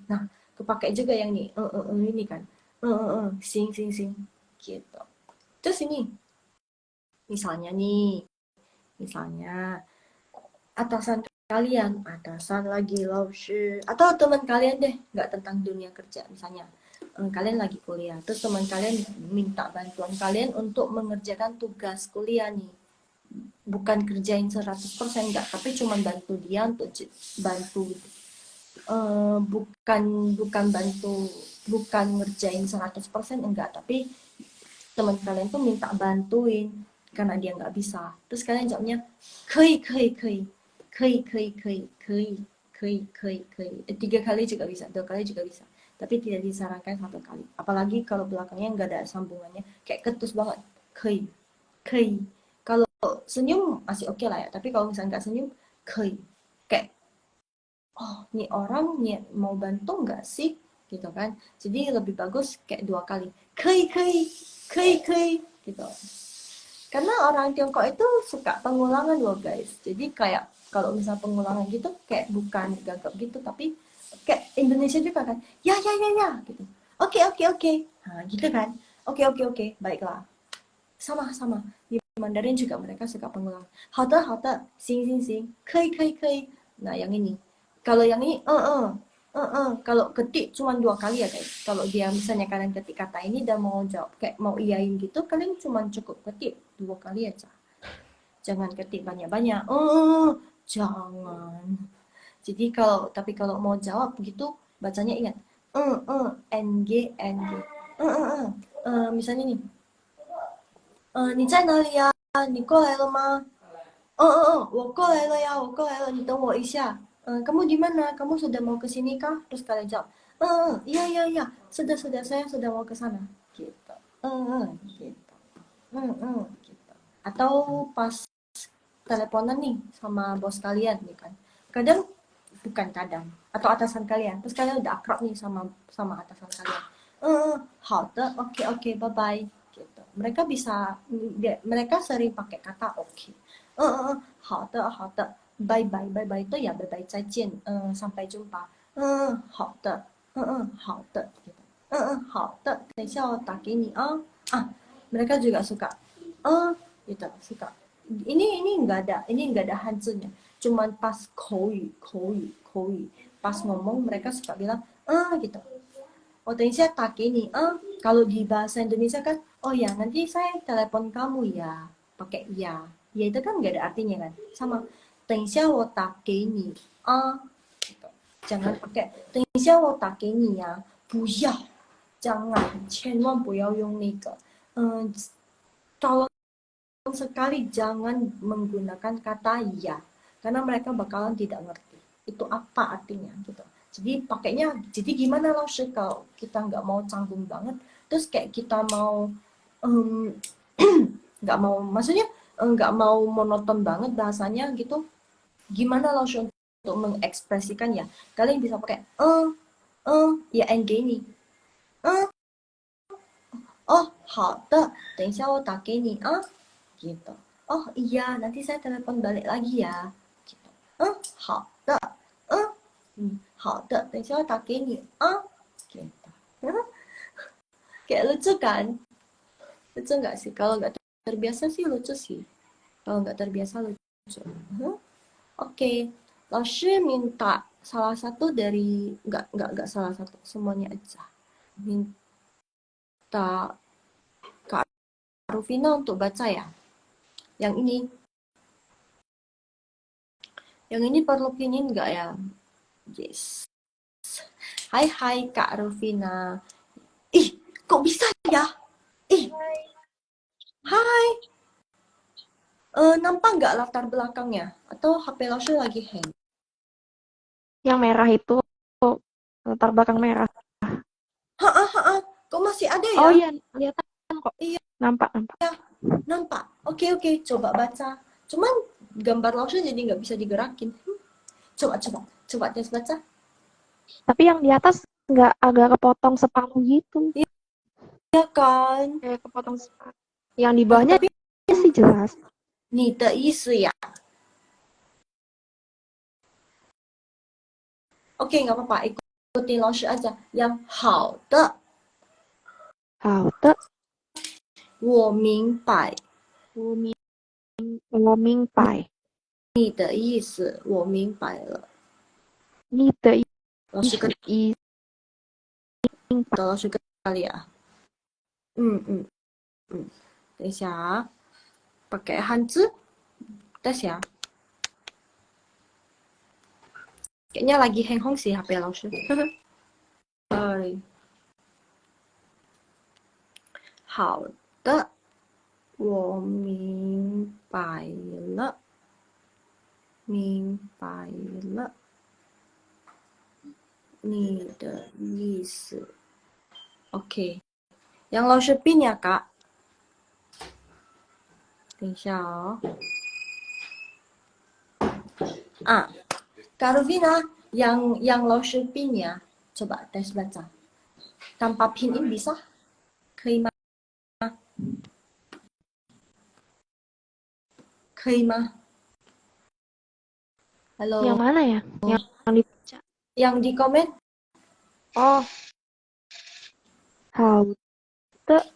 Nah, kepake juga yang ini kan. Sing. Gitu. Terus ini, misalnya atasan lagi laushi, atau teman kalian deh, nggak tentang dunia kerja misalnya. Kalian lagi kuliah, terus teman kalian minta bantuan kalian untuk mengerjakan tugas kuliah nih. Bukan kerjain 100% enggak, tapi cuma bantu dia untuk bantu bukan ngerjain 100% enggak, tapi teman kalian tuh minta bantuin karena dia nggak bisa. Terus kalian jawabnya 可以。 3 kali juga bisa, 2 kali juga bisa, tapi tidak disarankan 1 kali, apalagi kalau belakangnya nggak ada sambungannya, kayak ketus banget. 可以 kalau senyum masih oke lah ya, tapi kalau misalnya nggak senyum 可以 kayak nih orang niat mau bantu nggak sih gitu kan. Jadi lebih bagus kayak 2 kali 可以gitu. Karena orang Tiongkok itu suka pengulangan loh guys. Jadi kayak kalau misal pengulangan gitu kayak bukan gagap gitu, tapi kayak Indonesia juga kan. Ya gitu. Oke. Nah, gitu kan. Oke. Baiklah. Sama. Di Mandarin juga mereka suka pengulangan. 好的，行，可以。Nah, yang ini. Kalau yang ini, kalau ketik cuma 2 kali ya guys. Kalau dia misalnya kalian ketik kata ini dan mau jawab kayak mau iyain gitu, kalian cuma cukup ketik 2 kali aja. Jangan ketik banyak-banyak. Jangan. Jadi kalau mau jawab gitu bacanya ingat. ng. Misalnya nih. 你在哪里呀？你过来了吗？我过来了呀，你等我一下。kamu di mana? Kamu sudah mau ke sini kah? Terus kalian jawab, iya, sudah, saya sudah mau ke sana. Gitu. Gitu. Gitu. Atau pas teleponan nih sama bos kalian, nih kan. Kadang bukan kadang, atau atasan kalian. Terus kalian udah akrab nih sama atasan kalian. Hao de, oke oke, bye bye. Gitu. Mereka sering pakai kata oke. Hao de, bye bye, bye bye itu ya bye bye, 再见, sampai jumpa. 好的, 好的, gitu. 好的，等一下我打给你啊. Mereka juga suka gitu, suka. Ini nggak ada hanzunya. Cuman pas口语, pas ngomong mereka suka bilang gitu. Oh, 等一下打给你 kalau di bahasa Indonesia kan, oh ya nanti saya telepon kamu ya, pakai ya. Ya itu kan nggak ada artinya kan. Sama 等一下我打给你 gitu. Jangan pakai 等一下我打给你呀，不要，jangan, 千万不要用那个。Kalau sekali jangan menggunakan kata ya, karena mereka bakalan tidak ngerti itu apa artinya gitu. Jadi gimana loh sih kalau kita nggak mau canggung banget, terus kayak kita mau nggak mau, maksudnya nggak mau monoton banget bahasanya gitu, gimana loh sih untuk mengekspresikan ya, kalian bisa pakai ya and gini, oh 好的，等一下我打给你 gitu. Oh iya, nanti saya telepon balik lagi ya. Gitu. 好的，好的，等一下我打给你 gitu. Kayak lucu kan? Lucu nggak sih? Kalau nggak terbiasa sih lucu sih. Kalau nggak terbiasa lucu. Oke. Laoshi minta salah satu dari, nggak salah satu, semuanya aja. Minta Kak Rufina untuk baca ya. Yang ini. Yang ini perlu pinin nggak ya? Yes. Hai Kak Rufina. Ih, kok bisa ya? Ih. Hai. Nampak nggak latar belakangnya? Atau HP Laoshi lagi hang? Yang merah itu latar belakang merah. Kok masih ada ya? Oh iya, kelihatan kok. Iya. Nampak. Ya, nampak. Oke, coba baca. Cuman gambar Laoshi jadi nggak bisa digerakin. Coba tes baca. Tapi yang di atas nggak, agak kepotong separuh gitu. Iya kan? Kayak kepotong separuh. Yang di bawahnya Tapi sih jelas. 你的意思呀? Oke, nggak apa-apa. Ikutin Laoshi aja. Yang 好的。好的。我明白。我明白。你的意思，我明白了。你的意老师跟思，老师跟kali ya. 等一下啊，pakai 汉字 tes ya. Kayaknya lagi hang hong sih HP Laoshi. Sorry. 好的，我明白了，明白了你的意思。Oke. Yang Laoshi pin ya, Kak. 等一下哦。Kak Rufina, yang Laoshi pin ya. Coba tes baca. Tanpa pin in bisa? 可以吗？可以吗 Halo. Yang mana ya? Yang dibaca. Yang di komen? Oh. 好的。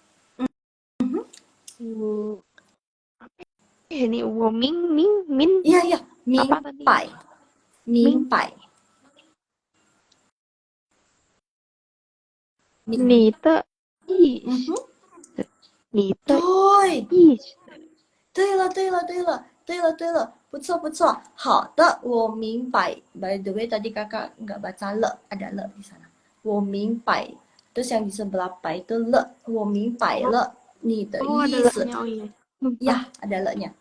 Ini 我明 Iya, 明白。明白。你的意思。你的意思。对了，不错。好的，我明白。By the way, tadi kakak nggak baca le, ada le di sana. 我明白. Terus yang di sebelah pai itu le. 我明白了你的意思. Oh, iya. Ya, ada le-nya.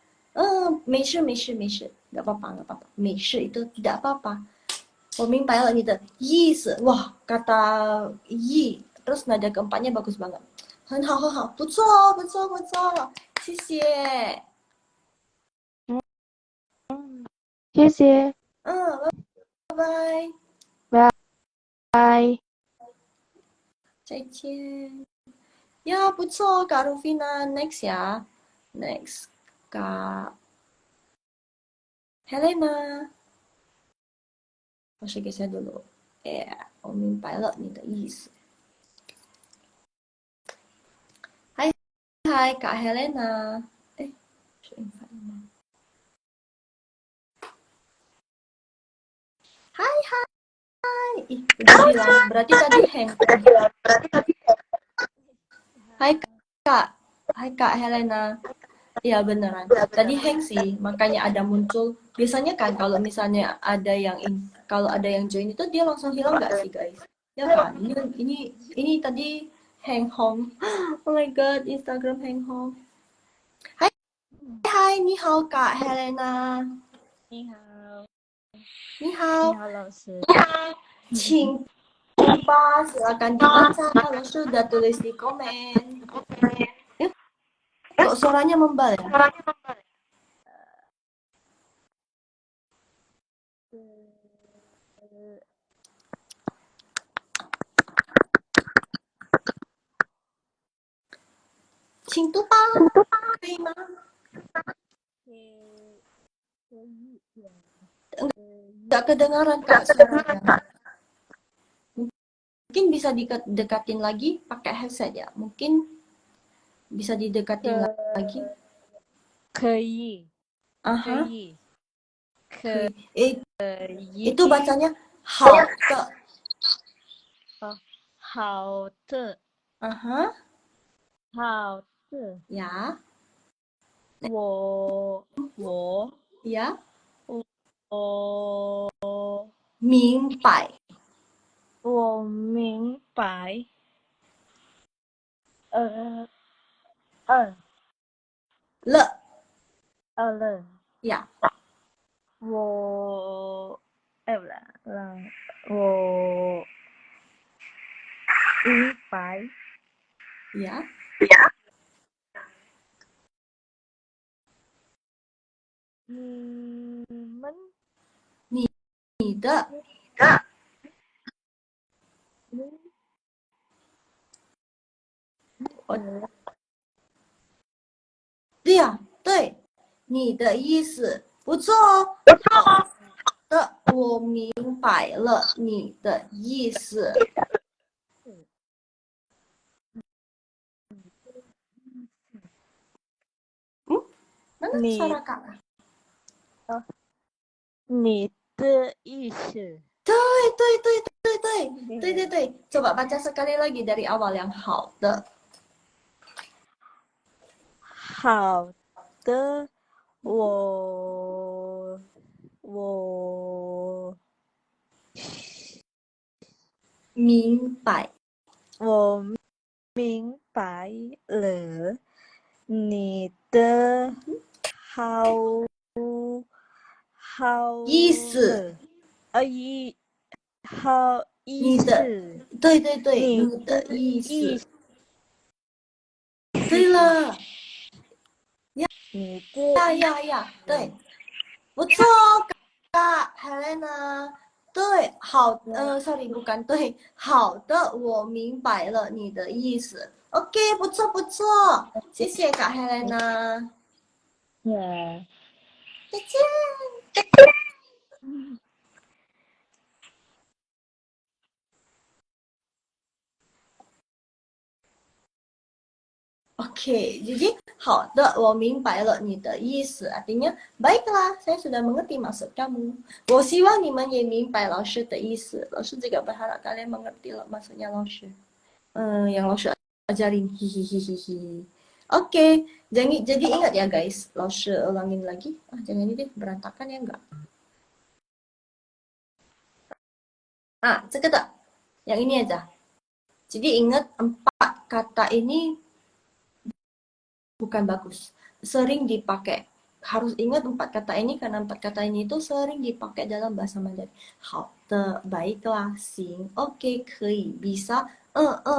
没事，nggak apa-apa. 没事 itu tidak apa-apa. 我明白了你的意思. Wah, kata yi terus nada keempatnya bagus banget. 很好，不错，谢谢。谢谢。bye. Bye. 再见。Ya, 不错, Kak Rufina. Next ya. Next, Kak Helena. 我是给谁读录？哎，我明白了你的意思。嗨嗨，Kak Helena。哎，是 invite 吗？Hai hai. Ih, udah bilang. Berarti tadi hang. Hai Kak. Hai Kak Helena. Iya beneran. Tadi hang sih, makanya ada muncul. Biasanya kan kalau misalnya ada yang kalau ada yang join itu dia langsung hilang nggak sih guys? Ya kan? Ini tadi hang home. Oh my god, Instagram hang home. Hai hai, ni hao Kak Helena. 你好， Ni 你 hao. 好，老师。 请吧, silakan dibaca kalau sudah tulis di komen. Kok suaranya membal ya? Cintu pa, 可以吗？ Nggak kedengaran Kak suaranya. Mungkin bisa didekatin lagi pakai headset ya. Mungkin bisa didekatin lagi. 可以，可 Aha. 以， Oke. 可以。 Itu bacanya 好的。好的， Aha. 好的。 Ya. 我 Ya. 明白。 我 明白。了。 了。 Ya. 我明白。 Ya. 你们 你的 对呀，对，你的意思不错哦。好的，我明白了你的意思。Mana 你 suara Kak? 你的意思。对，coba baca sekali lagi dari awal yang 好的。好的，我明白。我明白了你的好意思。好意你的，思。对，你你的意意思。对了，你的呀，对，不错哦Kak Helena。对，好，sorry，bukan 对，好的，我明白了你的意思。OK，不错，谢谢Kak Helena。再见。Oke, jadi 好的，我明白了你的意思。Artinya, baiklah, saya sudah mengerti maksud kamu. 我希望你们也明白老师的意思。老师juga berharap kalian mengerti maksudnya 老师。yang 老师 ajarin. Hihihihi. Oke, jadi ingat ya guys, 老师 ulangin lagi. Jangan ini deh, berantakan ya enggak? 这个的, yang ini aja. Jadi ingat 4 kata ini bukan bagus, sering dipakai. Harus ingat 4 kata ini karena 4 kata ini itu sering dipakai dalam bahasa Mandarin. 好的, baiklah,行, oke, 可以, bisa,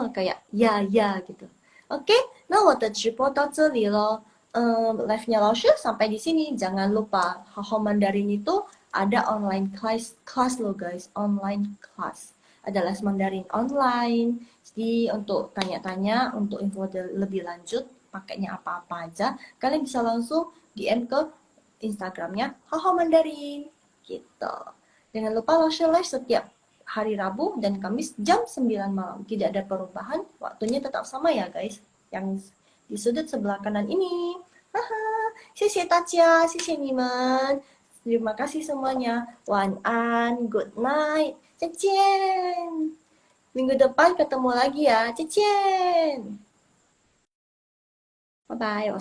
kayak ya gitu. Oke, nah 我的直播到这里了。live-nya 老师 sampai di sini. Jangan lupa Hao Mandarin itu ada online kelas loh guys, online kelas. Ada les Mandarin online. Jadi untuk tanya-tanya, untuk info lebih lanjut, pakainya apa-apa aja, kalian bisa langsung DM ke Instagramnya Haho Mandarin gitu. Jangan lupa launch live setiap hari Rabu dan Kamis jam 9 malam. Tidak ada perubahan, waktunya tetap sama ya guys. Yang di sudut sebelah kanan ini. Haha, 谢谢大家, 谢谢你们. Terima kasih semuanya.晚安, good night. 再见. Minggu depan ketemu lagi ya. 再见. Bye bye.